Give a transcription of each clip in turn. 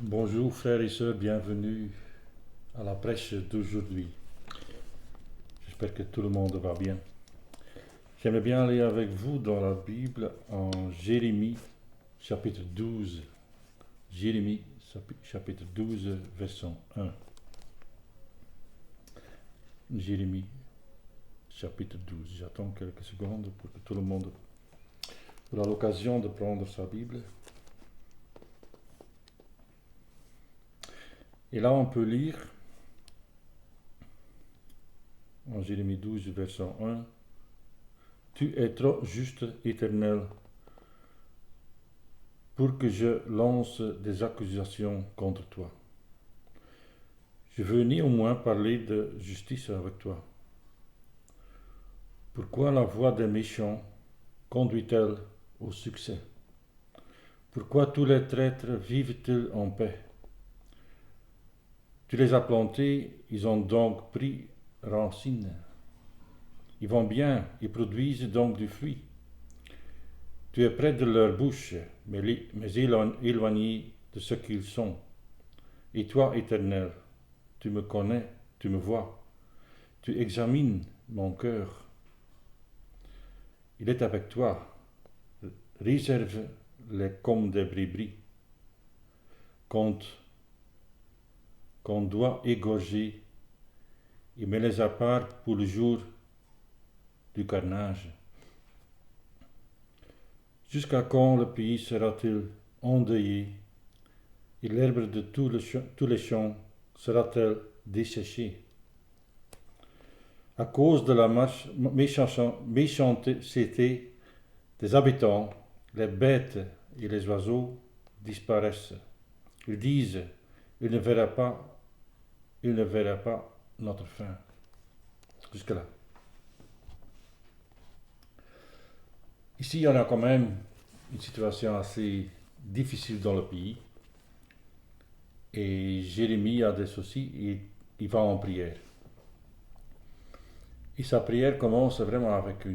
Bonjour frères et sœurs, bienvenue à la prêche d'aujourd'hui. J'espère que tout le monde va bien. J'aimerais bien aller avec vous dans la Bible en Jérémie chapitre 12. Jérémie chapitre 12, verset 1. Jérémie chapitre 12. J'attends quelques secondes pour que tout le monde aura l'occasion de prendre sa Bible. Et là, on peut lire en Jérémie 12, verset 1. Tu es trop juste, Éternel, pour que je lance des accusations contre toi. Je veux néanmoins parler de justice avec toi. Pourquoi la voie des méchants conduit-elle au succès? Pourquoi tous les traîtres vivent-ils en paix? Tu les as plantés, ils ont donc pris racine. Ils vont bien, ils produisent donc du fruit. Tu es près de leur bouche, mais éloigné de ce qu'ils sont. Et toi, Éternel, tu me connais, tu me vois, tu examines mon cœur. Il est avec toi. Réserve-les comme des brebis qu'on doit égorger et mets les à part pour le jour du carnage. Jusqu'à quand le pays sera-t-il endeuillé et l'herbe de tous les champs sera-t-elle desséchée? À cause de la méchanceté des habitants, les bêtes et les oiseaux disparaissent. Ils disent, il ne verra pas notre fin. Jusque-là. Ici, il y en a quand même une situation assez difficile dans le pays. Et Jérémie a des soucis et il va en prière. Et sa prière commence vraiment avec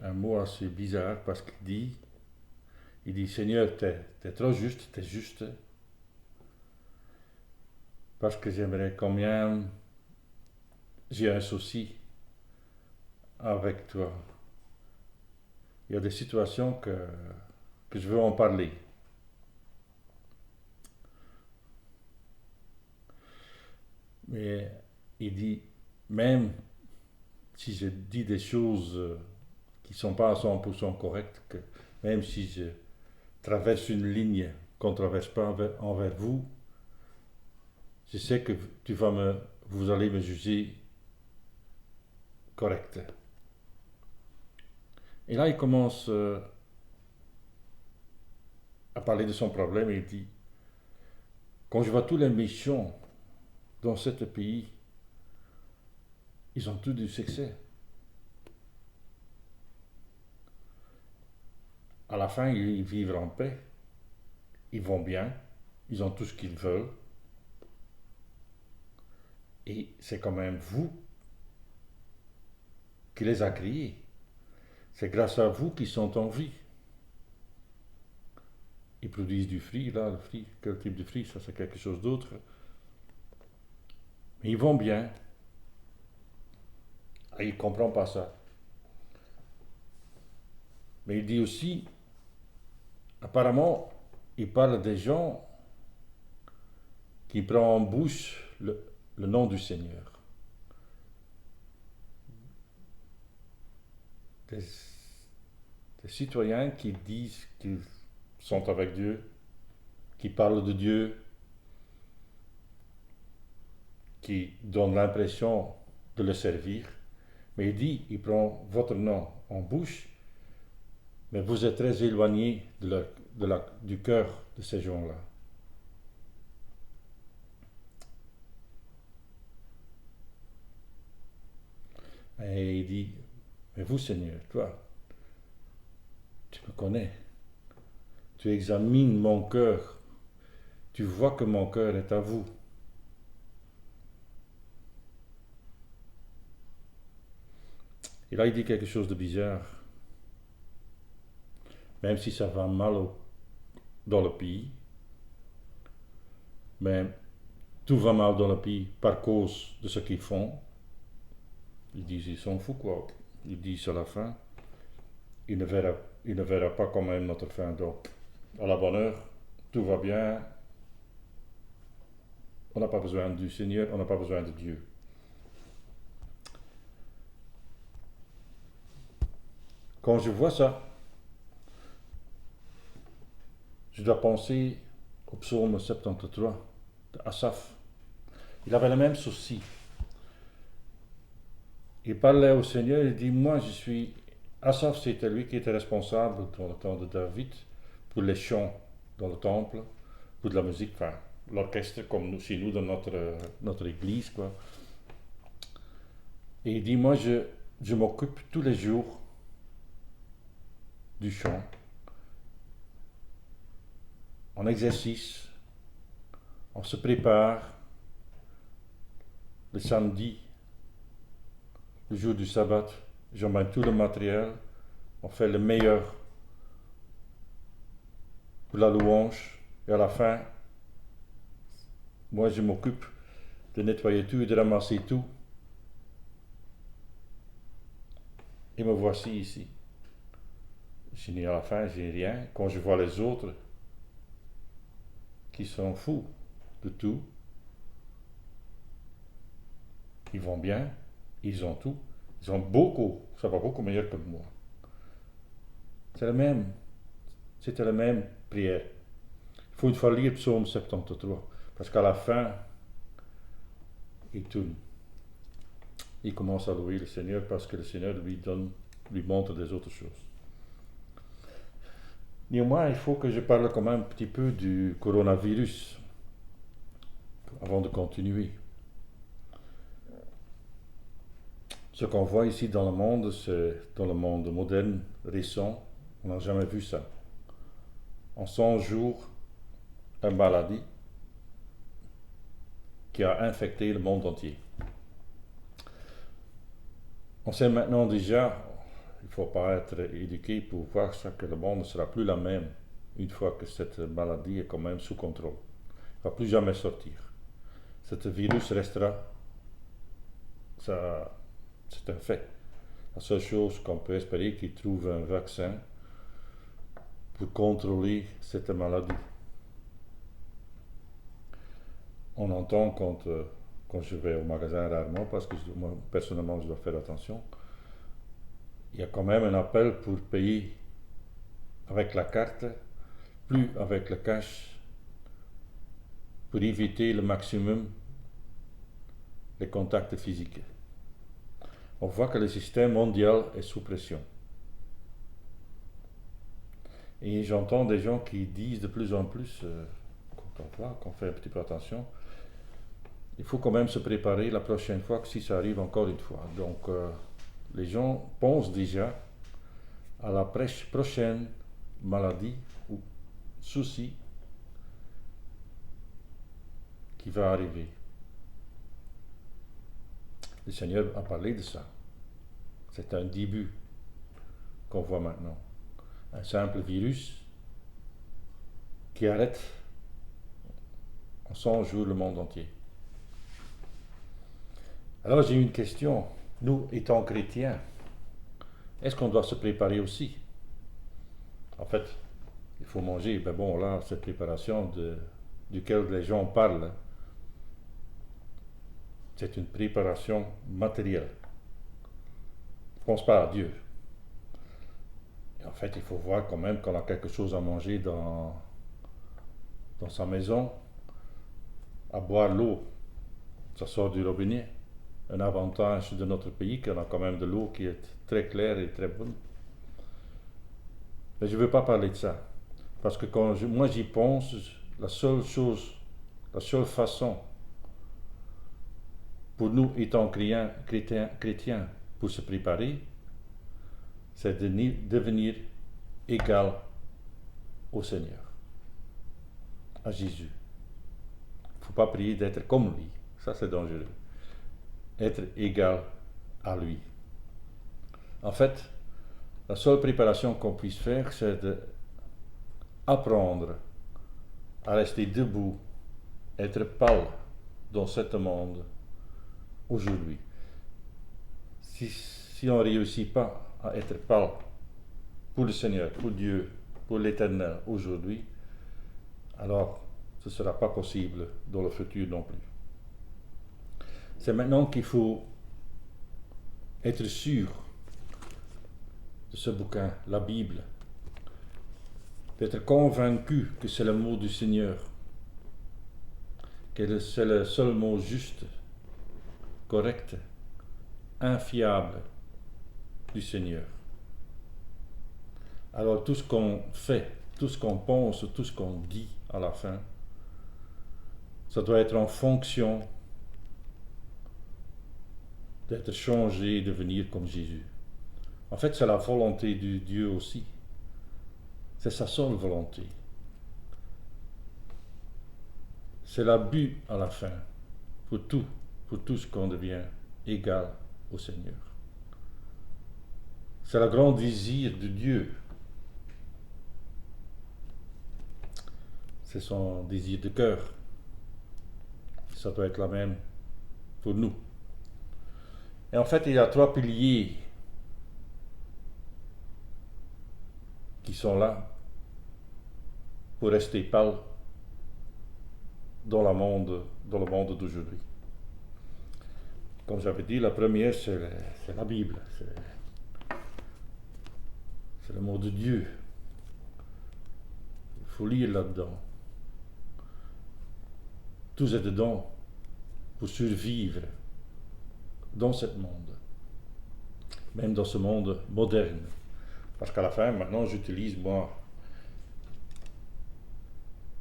un mot assez bizarre parce il dit Seigneur, t'es trop juste, t'es juste. Parce que j'aimerais combien j'ai un souci avec toi. Il y a des situations que je veux en parler. Mais il dit, même si je dis des choses qui ne sont pas à 100% correctes, que même si je traverse une ligne qu'on ne traverse pas envers vous, je sais que vous allez me juger correct. Et là, il commence à parler de son problème et il dit, quand je vois tous les méchants dans ce pays, ils ont tous du succès. À la fin, ils vivent en paix, ils vont bien, ils ont tout ce qu'ils veulent. Et c'est quand même vous qui les a créés. C'est grâce à vous qu'ils sont en vie. Ils produisent du fruit, là, le fruit, quel type de fruit, ça c'est quelque chose d'autre. Mais ils vont bien. Et il ne comprend pas ça. Mais il dit aussi, apparemment, il parle des gens qui prennent en bouche le nom du Seigneur. Des citoyens qui disent qu'ils sont avec Dieu, qui parlent de Dieu, qui donnent l'impression de le servir. Mais il dit, il prend votre nom en bouche, mais vous êtes très éloigné du cœur de ces gens-là. Et il dit, mais vous Seigneur, toi, tu me connais, tu examines mon cœur, tu vois que mon cœur est à vous. Et là, il dit quelque chose de bizarre. Même si ça va mal dans le pays, mais tout va mal dans le pays par cause de ce qu'ils font. Ils disent ils sont fous quoi. Ils disent à la fin, il ne verra pas quand même notre fin. Donc, à la bonne heure, tout va bien. On n'a pas besoin du Seigneur, on n'a pas besoin de Dieu. Quand je vois ça, je dois penser au psaume 73 de Asaph. Il avait le même souci. Il parlait au Seigneur, il dit, moi je suis... Asaph, c'était lui qui était responsable dans le temps de David pour les chants dans le temple, pour de la musique, enfin l'orchestre comme nous, chez nous dans notre église, quoi. Et il dit, moi je m'occupe tous les jours du chant, en exercice, on se prépare le samedi, le jour du sabbat, j'emmène tout le matériel, on fait le meilleur pour la louange, et à la fin, moi je m'occupe de nettoyer tout et de ramasser tout. Et me voici ici. Je dis à la fin, j'ai rien. Quand je vois les autres qui sont fous de tout, ils vont bien, ils ont tout, ils ont beaucoup, ça va beaucoup meilleur que moi. C'était la même prière. Il faut une fois lire Psaume 73, parce qu'à la fin, il tourne. Il commence à louer le Seigneur parce que le Seigneur lui montre des autres choses. Néanmoins, il faut que je parle quand même un petit peu du coronavirus avant de continuer. Ce qu'on voit ici dans le monde, c'est dans le monde moderne, récent, on n'a jamais vu ça. En 100 jours, une maladie qui a infecté le monde entier. On sait maintenant déjà, il ne faut pas être éduqué pour voir ça, que le monde ne sera plus la même une fois que cette maladie est quand même sous contrôle. Il ne va plus jamais sortir. Ce virus restera, ça, c'est un fait. La seule chose qu'on peut espérer, c'est qu'ils trouvent un vaccin pour contrôler cette maladie. On entend quand je vais au magasin rarement, parce que moi, personnellement je dois faire attention, il y a quand même un appel pour payer avec la carte, plus avec le cash, pour éviter le maximum les contacts physiques. On voit que le système mondial est sous pression. Et j'entends des gens qui disent de plus en plus, quand on voit, qu'on fait un petit peu attention, il faut quand même se préparer la prochaine fois que si ça arrive encore une fois. Donc les gens pensent déjà à la prochaine maladie ou souci qui va arriver. Le Seigneur a parlé de ça. C'est un début qu'on voit maintenant. Un simple virus qui arrête en 100 jours le monde entier. Alors j'ai une question. Nous, étant chrétiens, est-ce qu'on doit se préparer aussi? En fait, il faut manger. Ben bon, là, cette préparation duquel les gens parlent, c'est une préparation matérielle. On ne pense pas à Dieu. Et en fait, il faut voir quand même qu'on a quelque chose à manger dans sa maison, à boire l'eau. Ça sort du robinet. Un avantage de notre pays, qu'on a quand même de l'eau qui est très claire et très bonne. Mais je ne veux pas parler de ça. Parce que quand moi j'y pense, la seule façon pour nous étant chrétiens pour se préparer, c'est de devenir égal au Seigneur, à Jésus. Il ne faut pas prier d'être comme lui, ça c'est dangereux. Être égal à lui. En fait, la seule préparation qu'on puisse faire, c'est d'apprendre à rester debout être pâle dans ce monde aujourd'hui. Si on ne réussit pas à être pâle pour le Seigneur, pour Dieu, pour l'Éternel aujourd'hui, alors ce ne sera pas possible dans le futur non plus. C'est maintenant qu'il faut être sûr de ce bouquin, la Bible, d'être convaincu que c'est le mot du Seigneur, que c'est le seul mot juste, correct, infiable du Seigneur. Alors tout ce qu'on fait, tout ce qu'on pense, tout ce qu'on dit à la fin, ça doit être en fonction d'être changé et devenir comme Jésus. En fait, c'est la volonté de Dieu aussi. C'est sa seule volonté. C'est le but à la fin, pour tout ce qu'on devient égal au Seigneur. C'est le grand désir de Dieu. C'est son désir de cœur. Ça doit être la même pour nous. Et en fait, il y a 3 piliers qui sont là pour rester pâle dans le monde d'aujourd'hui. Comme j'avais dit, la première, c'est la Bible. C'est le mot de Dieu. Il faut lire là-dedans. Tout est dedans pour survivre dans ce monde. Même dans ce monde moderne. Parce qu'à la fin, maintenant, j'utilise, moi,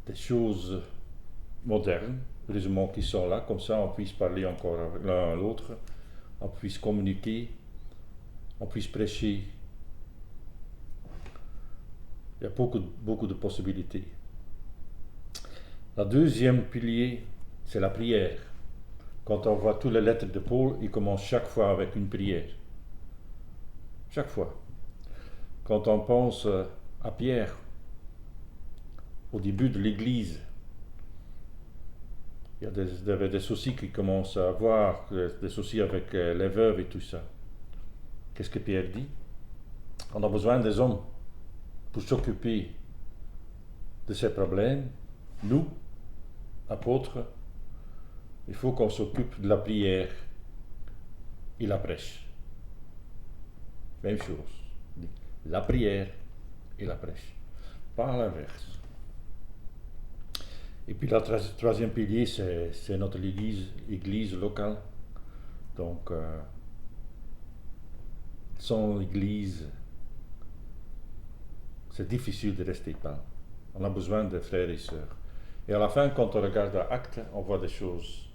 des choses modernes, heureusement qui sont là, comme ça on puisse parler encore avec l'un à l'autre, on puisse communiquer, on puisse prêcher. Il y a beaucoup de possibilités. La deuxième pilier, c'est la prière. Quand on voit toutes les lettres de Paul, il commence chaque fois avec une prière. Chaque fois. Quand on pense à Pierre, au début de l'Église, il y a des soucis qui commencent à avoir, des soucis avec les veuves et tout ça. Qu'est-ce que Pierre dit? On a besoin des hommes pour s'occuper de ces problèmes. Nous, apôtres, il faut qu'on s'occupe de la prière et la prêche. Même chose. La prière et la prêche. Pas l'inverse. Et puis le troisième pilier, c'est notre église locale. Donc, sans l'église, c'est difficile de rester pâle. On a besoin de frères et sœurs. Et à la fin, quand on regarde l'Acte, on voit des choses,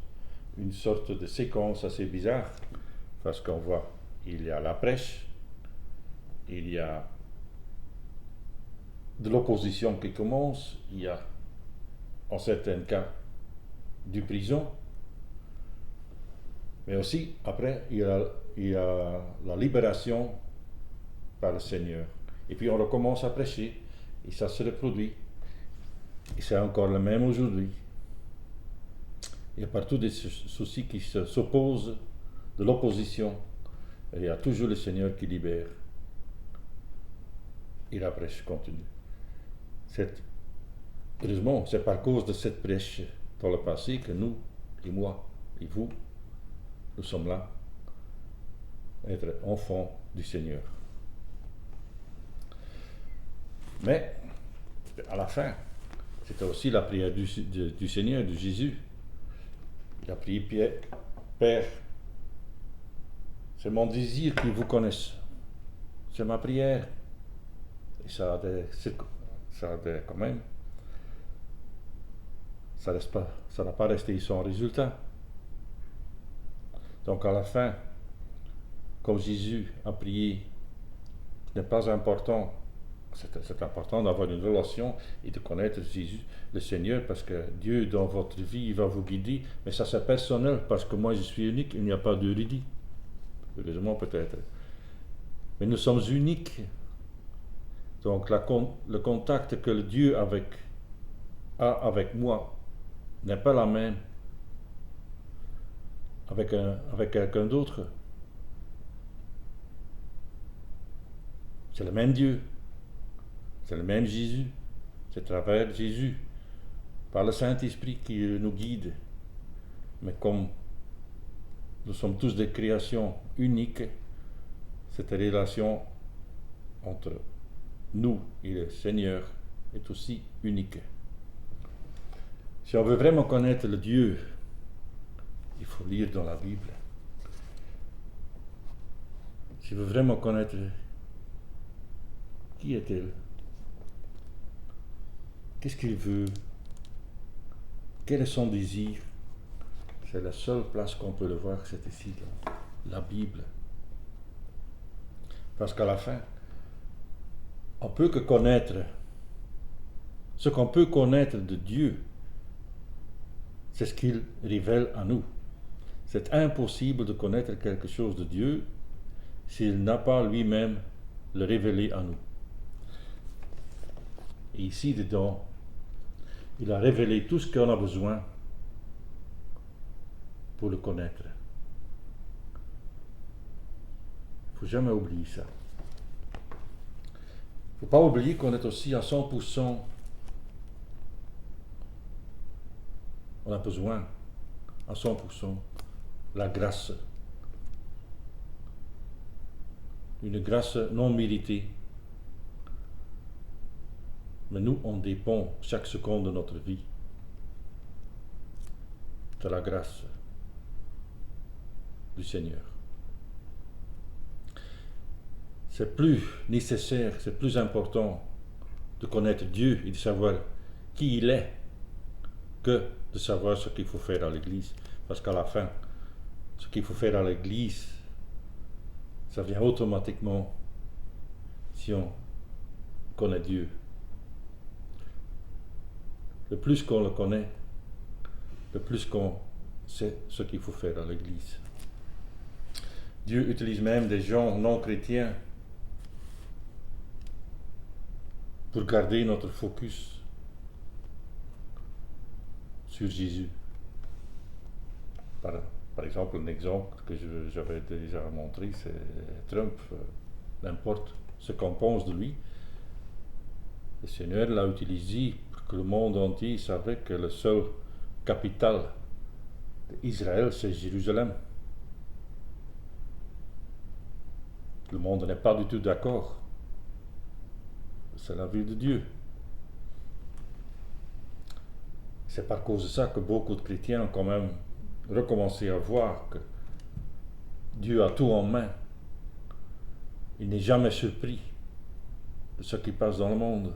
une sorte de séquence assez bizarre, parce qu'on voit, il y a la prêche, il y a de l'opposition qui commence, il y a, en certains cas, du prison, mais aussi, après, il y a la libération par le Seigneur. Et puis on recommence à prêcher, et ça se reproduit. Et c'est encore le même aujourd'hui. Il y a partout des soucis qui s'opposent, de l'opposition. Et il y a toujours le Seigneur qui libère. Et la prêche continue. Heureusement, c'est par cause de cette prêche dans le passé que nous, et moi, et vous, nous sommes là, être enfants du Seigneur. Mais, à la fin, c'était aussi la prière du Seigneur, de Jésus. Il a prié Père, c'est mon désir qu'ils vous connaissent. C'est ma prière. Et ça quand même, ça n'a pas resté sans résultat. Donc à la fin, comme Jésus a prié, ce n'est pas important. C'est important d'avoir une relation et de connaître Jésus, le Seigneur, parce que Dieu, dans votre vie, il va vous guider, mais ça c'est personnel, parce que moi je suis unique, il n'y a pas d'érudit. Heureusement peut-être. Mais nous sommes uniques. Donc le contact que Dieu a avec moi n'est pas la même avec quelqu'un d'autre. C'est le même Dieu, c'est le même Jésus, c'est à travers Jésus, par le Saint-Esprit qui nous guide. Mais comme nous sommes tous des créations uniques, cette relation entre nous et le Seigneur est aussi unique. Si on veut vraiment connaître le Dieu, il faut lire dans la Bible. Si on veut vraiment connaître qui est-il, qu'est-ce qu'il veut, quel est son désir, c'est la seule place qu'on peut le voir, c'est ici, dans la Bible. Parce qu'à la fin, on peut que connaître ce qu'on peut connaître de Dieu, c'est ce qu'il révèle à nous. C'est impossible de connaître quelque chose de Dieu s'il n'a pas lui-même le révélé à nous. Et ici dedans, il a révélé tout ce qu'on a besoin pour le connaître. Il ne faut jamais oublier ça. Il ne faut pas oublier qu'on est aussi à 100%. On a besoin à 100% la grâce. Une grâce non méritée. Mais nous, on dépend chaque seconde de notre vie de la grâce du Seigneur. C'est plus nécessaire, c'est plus important de connaître Dieu et de savoir qui il est que de savoir ce qu'il faut faire à l'église. Parce qu'à la fin, ce qu'il faut faire à l'église, ça vient automatiquement si on connaît Dieu. Le plus qu'on le connaît, le plus qu'on sait ce qu'il faut faire à l'église. Dieu utilise même des gens non chrétiens pour garder notre focus sur Jésus. Par exemple, un exemple que j'avais déjà montré, c'est Trump. N'importe ce qu'on pense de lui, le Seigneur l'a utilisé pour que le monde entier savait que le seul capitale d'Israël, c'est Jérusalem. Le monde n'est pas du tout d'accord. C'est la vie de Dieu. C'est par cause de ça que beaucoup de chrétiens ont quand même recommencé à voir que Dieu a tout en main. Il n'est jamais surpris de ce qui passe dans le monde.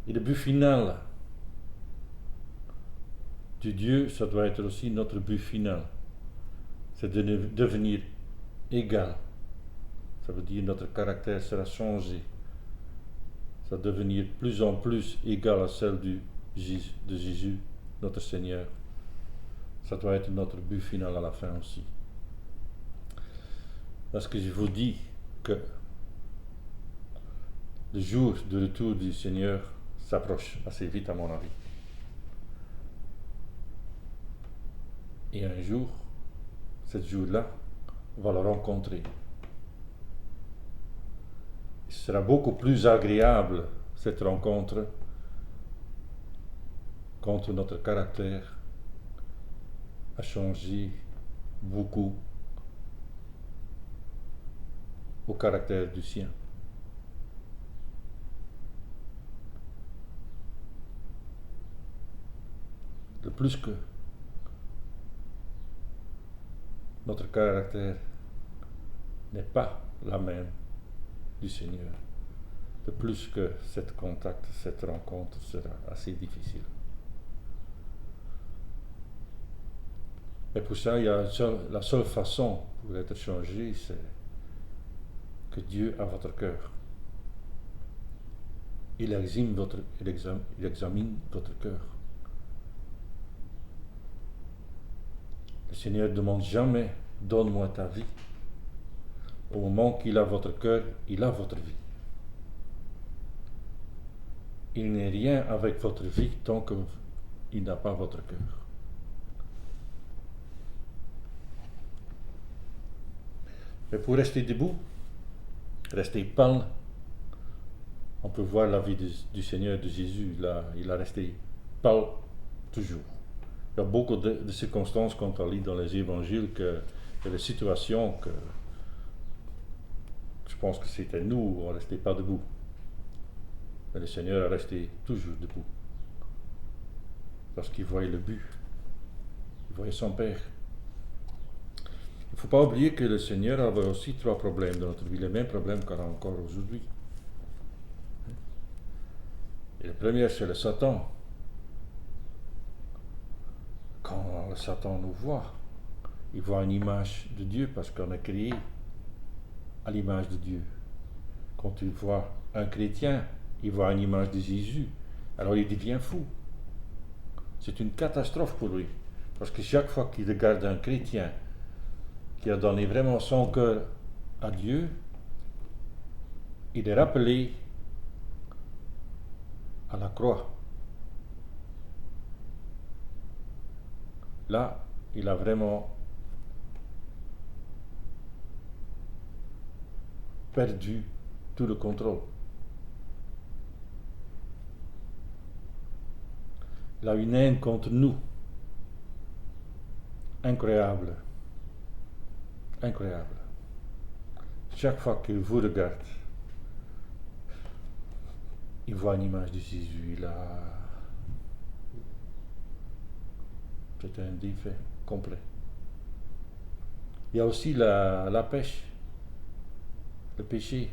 Et le but final du Dieu, ça doit être aussi notre but final. C'est de devenir égal. Ça veut dire que notre caractère sera changé. Ça va devenir plus en plus égal à celle de Jésus, notre Seigneur. Ça doit être notre but final à la fin aussi. Parce que je vous dis que le jour de retour du Seigneur s'approche assez vite à mon avis. Et un jour, ce jour-là, on va le rencontrer. Ce sera beaucoup plus agréable, cette rencontre, quand notre caractère a changé beaucoup au caractère du sien. De plus que notre caractère n'est pas la même du Seigneur, de plus que cette rencontre sera assez difficile. Et pour ça, la seule façon pour être changé, c'est que Dieu a votre cœur. Il examine votre cœur. Le Seigneur ne demande jamais « donne-moi ta vie ». Au moment qu'il a votre cœur, il a votre vie. il n'est rien avec votre vie tant qu'il n'a pas votre cœur. Mais pour rester debout, rester pâle, on peut voir la vie du Seigneur, de Jésus. Là, il a resté pâle toujours. Il y a beaucoup de circonstances quand on lit dans les évangiles que des situations que je pense que c'était nous, on ne restait pas debout. Mais le Seigneur a resté toujours debout. Parce qu'il voyait le but. Il voyait son Père. Il ne faut pas oublier que le Seigneur avait aussi 3 problèmes dans notre vie, les mêmes problèmes qu'on a encore aujourd'hui. Et le premier, c'est le Satan. Quand le Satan nous voit, il voit une image de Dieu parce qu'on est créé à l'image de Dieu. Quand il voit un chrétien, il voit une image de Jésus. Alors il devient fou. C'est une catastrophe pour lui. Parce que chaque fois qu'il regarde un chrétien qui a donné vraiment son cœur à Dieu, il est rappelé à la croix. Là, il a vraiment perdu tout le contrôle. Il a une haine contre nous. Incroyable. Incroyable. Chaque fois qu'il vous regarde, il voit une image de Jésus. C'est un défait complet. Il y a aussi la pêche, le péché,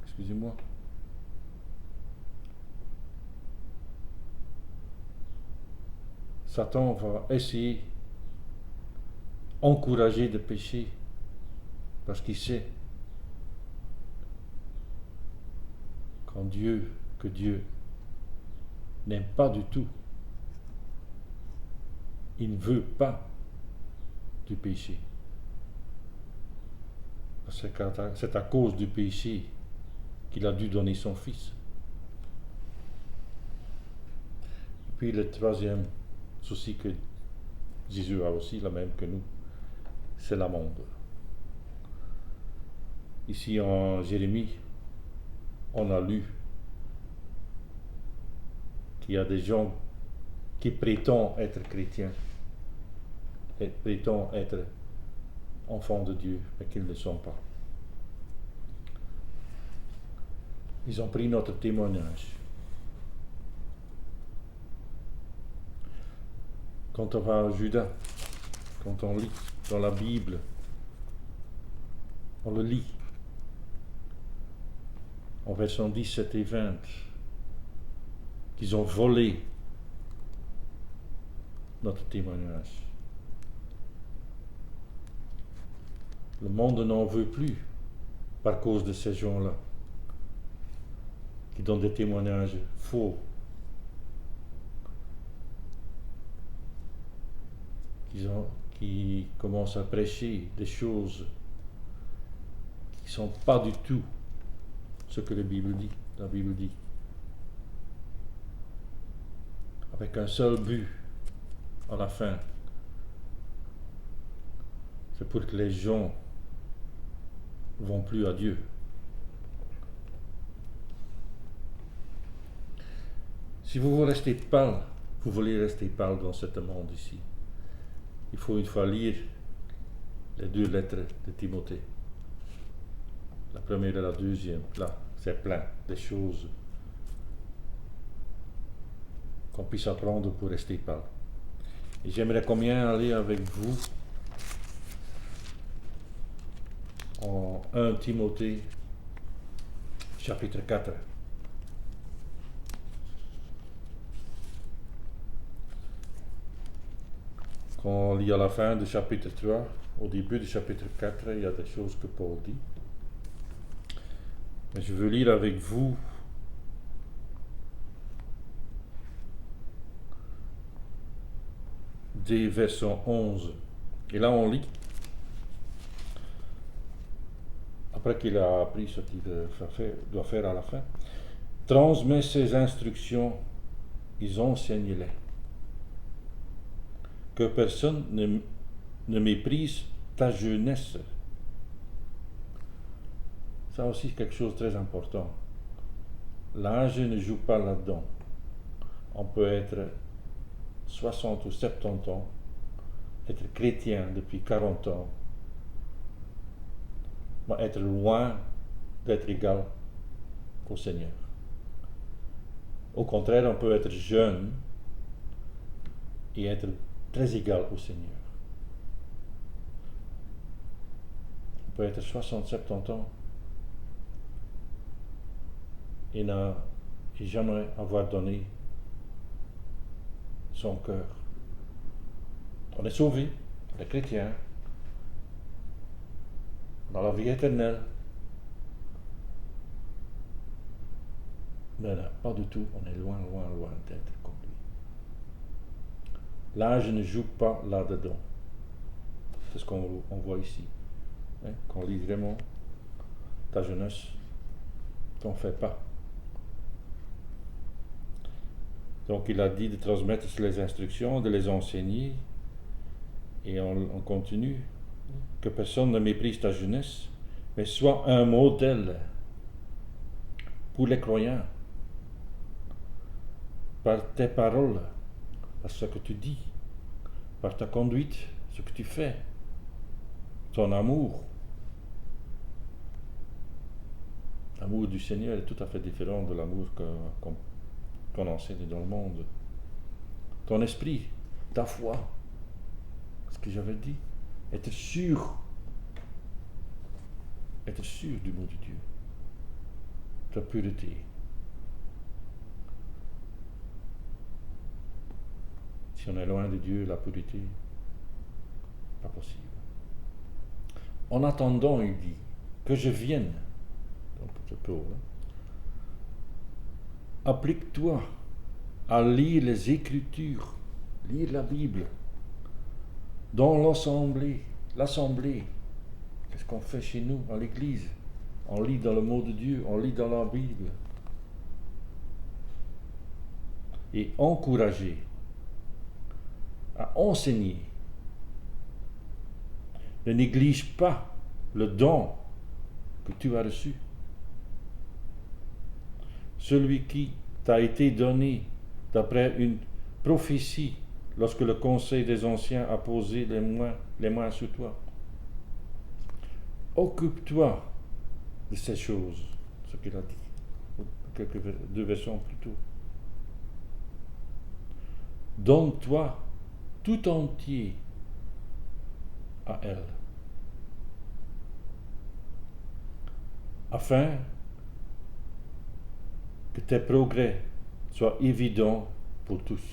excusez-moi. Satan va essayer d'encourager le péché parce qu'il sait que Dieu n'aime pas du tout. Il ne veut pas du péché. C'est à cause du péché qu'il a dû donner son Fils. Et puis le troisième souci que Jésus a aussi, la même que nous, c'est la monde. Ici en Jérémie, on a lu qu'il y a des gens qui prétendent être chrétiens, et prétendent être enfants de Dieu, mais qu'ils ne le sont pas. Ils ont pris notre témoignage. Quand on va à Judas, quand on lit dans la Bible, on le lit en versets 17 et 20, qu'ils ont volé notre témoignage. Le monde n'en veut plus par cause de ces gens-là qui donnent des témoignages faux, qui commencent à prêcher des choses qui ne sont pas du tout ce que la Bible dit. Avec un seul but à la fin. C'est pour que les gens ne vont plus à Dieu. Si vous voulez rester pâle dans ce monde ici, il faut une fois lire les 2 lettres de Timothée. La première et la deuxième, là, c'est plein de choses qu'on puisse apprendre pour rester pâle. Et j'aimerais combien aller avec vous en 1 Timothée, chapitre 4. Quand on lit à la fin du chapitre 3, au début du chapitre 4, il y a des choses que Paul dit. Mais je veux lire avec vous des versets 11. Et là on lit, après qu'il a appris ce qu'il doit faire à la fin, Transmets ces instructions, ils enseignent-les. Que personne ne méprise ta jeunesse. Ça aussi, c'est quelque chose de très important. L'âge ne joue pas là-dedans. On peut être 60 ou 70 ans, être chrétien depuis 40 ans, mais être loin d'être égal au Seigneur. Au contraire, on peut être jeune et être très égal au Seigneur. On peut être 60, 70 ans et jamais avoir donné son cœur. On est sauvé, on est chrétien, dans la vie éternelle. Mais là, pas du tout, on est loin, loin, loin d'être comme lui. L'âge ne joue pas là-dedans. C'est ce qu'on voit ici. Qu'on lit vraiment ta jeunesse, t'en fais pas. Donc il a dit de transmettre les instructions, de les enseigner, et on continue. Que personne ne méprise ta jeunesse, mais sois un modèle pour les croyants, par tes paroles, par ce que tu dis, par ta conduite, ce que tu fais, ton amour. L'amour du Seigneur est tout à fait différent de l'amour qu'on enseigne dans le monde. Ton esprit, ta foi, ce que j'avais dit, être sûr du mot de Dieu, ta pureté. Si on est loin de Dieu, la pureté, pas possible. En attendant, il dit, que je vienne, donc c'est pauvre, applique-toi à lire les Écritures, lire la Bible, dans l'assemblée. Qu'est-ce qu'on fait chez nous, à l'église? On lit dans le mot de Dieu, on lit dans la Bible. Et encourager à enseigner. Ne néglige pas le don que tu as reçu. Celui qui t'a été donné d'après une prophétie lorsque le conseil des anciens a posé les mains sur toi. Occupe-toi de ces choses, ce qu'il a dit, deux versets plus tôt. Donne-toi tout entier à elle, afin que tes progrès soient évidents pour tous.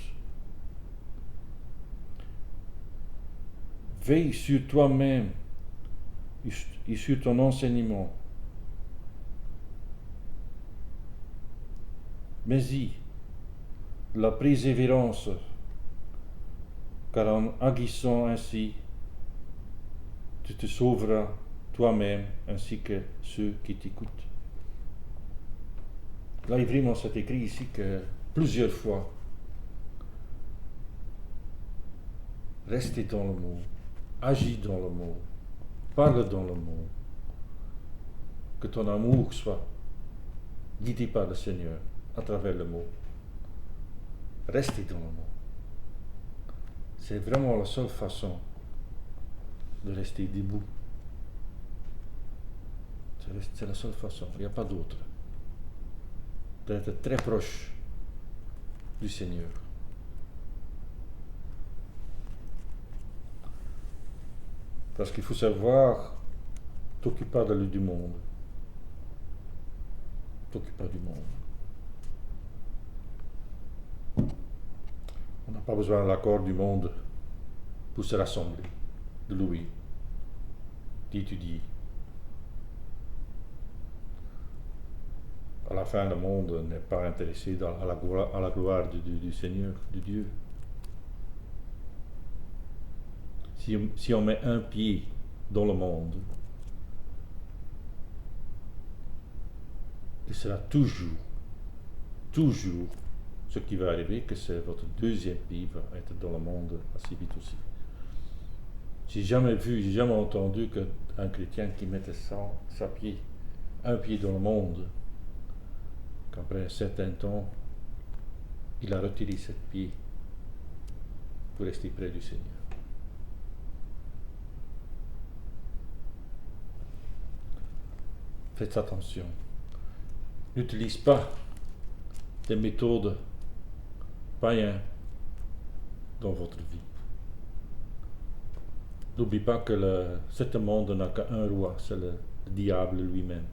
Veille sur toi-même et sur ton enseignement. Mais-y la persévérance, car en agissant ainsi, tu te sauveras toi-même ainsi que ceux qui t'écoutent. Là, il vraiment c'est écrit ici que plusieurs fois, restez dans le mot, agis dans le mot, parle dans le mot, que ton amour soit guidé par le Seigneur à travers le mot. Restez dans le mot. C'est vraiment la seule façon de rester debout. C'est la seule façon, il n'y a pas d'autre. D'être très proche du Seigneur. Parce qu'il faut savoir, t'occupe pas du monde. T'occupe pas du monde. On n'a pas besoin de l'accord du monde pour se rassembler, de louer, d'étudier. À la fin, le monde n'est pas intéressé à la gloire du Seigneur, de Dieu. Si on met un pied dans le monde, il sera toujours toujours ce qui va arriver, que c'est votre deuxième pied va être dans le monde assez vite aussi. J'ai jamais vu, j'ai jamais entendu qu'un chrétien qui mettait un pied dans le monde, qu'après un certain temps, il a retiré ce pied pour rester près du Seigneur. Faites attention. N'utilise pas des méthodes païennes dans votre vie. N'oublie pas que ce monde n'a qu'un roi, c'est le diable lui-même.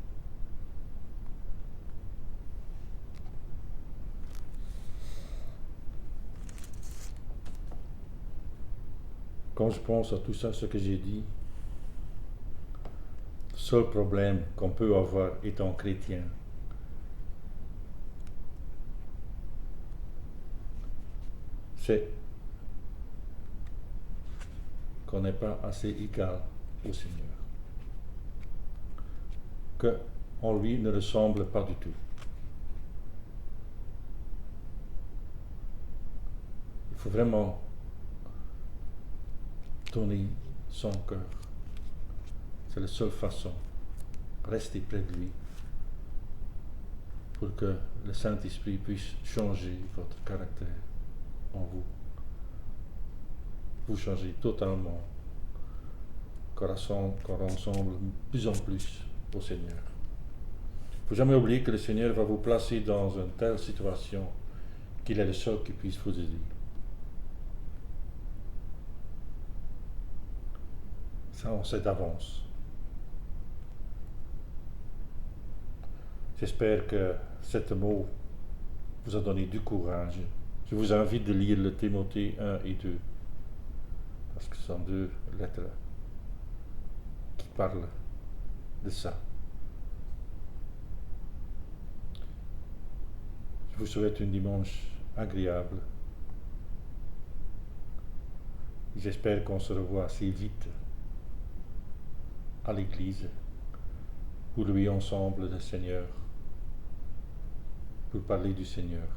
Quand je pense à tout ça, ce que j'ai dit, le seul problème qu'on peut avoir étant chrétien, c'est qu'on n'est pas assez égal au Seigneur, qu'on lui ne ressemble pas du tout. Il faut vraiment donner son cœur. C'est la seule façon. Rester près de lui pour que le Saint-Esprit puisse changer votre caractère en vous. Vous changez totalement, qu'on ressemble de plus en plus au Seigneur. Il ne faut jamais oublier que le Seigneur va vous placer dans une telle situation qu'il est le seul qui puisse vous aider. Ça, on sait d'avance. J'espère que cet mot vous a donné du courage. Je vous invite de lire le Timothée 1 et 2, parce que ce sont deux lettres qui parlent de ça. Je vous souhaite un dimanche agréable. J'espère qu'on se revoit assez vite à l'église pour louer ensemble le Seigneur, pour parler du Seigneur.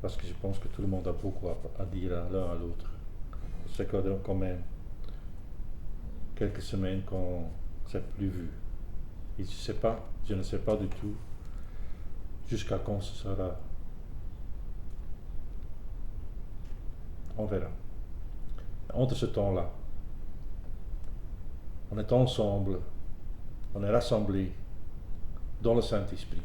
Parce que je pense que tout le monde a beaucoup à dire l'un à l'autre. C'est quand même quelques semaines qu'on ne s'est plus vu. Et je ne sais pas du tout jusqu'à quand ce sera. On verra. Entre ce temps-là, on est ensemble, on est rassemblés dans le Saint-Esprit.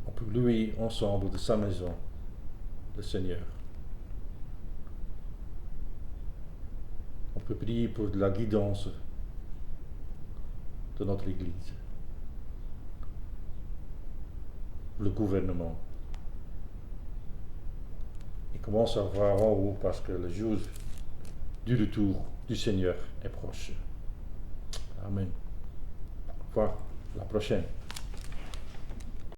On peut louer ensemble de sa maison le Seigneur. On peut prier pour la guidance de notre Église, le gouvernement. Et commence à voir en haut parce que le jour du retour du Seigneur est proche. Amen. Au revoir, la prochaine.